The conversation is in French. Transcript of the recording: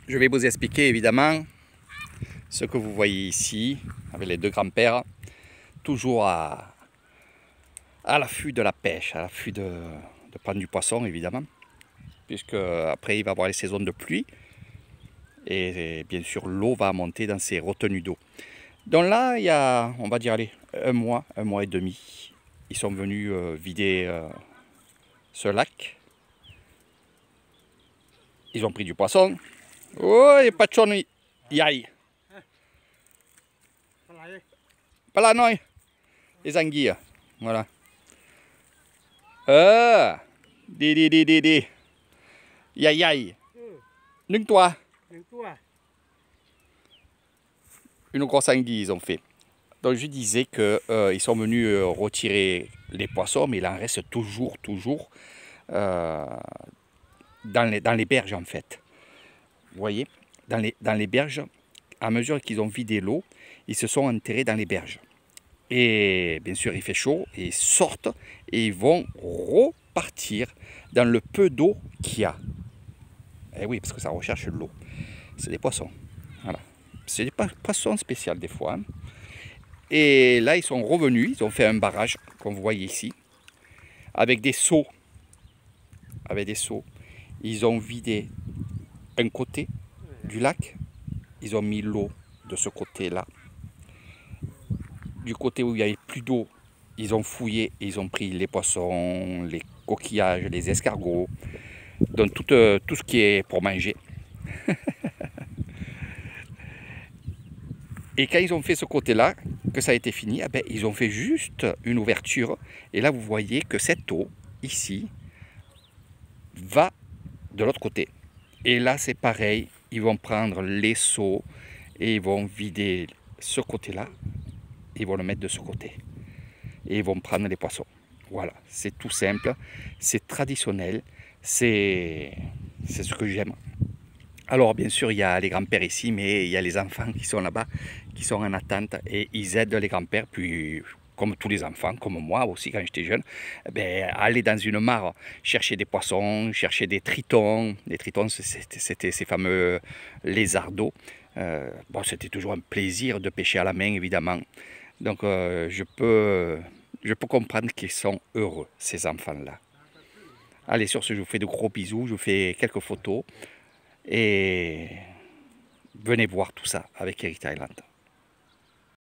Je vais vous expliquer évidemment ce que vous voyez ici avec les deux grands-pères, toujours à l'affût de la pêche, à l'affût de prendre du poisson évidemment, puisque après il va y avoir les saisons de pluie et bien sûr l'eau va monter dans ces retenues d'eau. Donc là il y a, on va dire allez, un mois et demi, ils sont venus vider ce lac. Ils ont pris du poisson. Oh, et pas de chonnerie. Yaï. Pas là, non. Les anguilles. Voilà. Di. Yaï. Nung toi. Une grosse anguille, ils ont fait. Donc je disais qu'ils sont venus retirer les poissons, mais il en reste toujours dans les berges en fait. Vous voyez, dans les berges, à mesure qu'ils ont vidé l'eau, ils se sont enterrés dans les berges. Et bien sûr, il fait chaud, et ils sortent et ils vont repartir dans le peu d'eau qu'il y a. Et oui, parce que ça recherche de l'eau. C'est des poissons. Voilà. C'est des poissons spéciaux des fois. Hein. Et là, ils sont revenus, ils ont fait un barrage, comme vous voyez ici, avec des seaux. Ils ont vidé un côté du lac, ils ont mis l'eau de ce côté-là. Du côté où il n'y avait plus d'eau, ils ont fouillé et ils ont pris les poissons, les coquillages, les escargots, donc tout ce qui est pour manger. Et quand ils ont fait ce côté-là, que ça a été fini, eh ben, ils ont fait juste une ouverture. Et là, vous voyez que cette eau, ici, va de l'autre côté. Et là, c'est pareil, ils vont prendre les seaux et ils vont vider ce côté-là. Ils vont le mettre de ce côté. Et ils vont prendre les poissons. Voilà, c'est tout simple, c'est traditionnel, c'est ce que j'aime. Alors bien sûr, il y a les grands-pères ici, mais il y a les enfants qui sont là-bas, qui sont en attente et ils aident les grands-pères. Puis, comme tous les enfants, comme moi aussi quand j'étais jeune, ben, aller dans une mare, chercher des poissons, chercher des tritons. Les tritons, c'était ces fameux lézards d'eau. Bon, c'était toujours un plaisir de pêcher à la main, évidemment. Donc, je peux comprendre qu'ils sont heureux, ces enfants-là. Allez, sur ce, je vous fais de gros bisous, je vous fais quelques photos. Et venez voir tout ça avec Eric Thailand.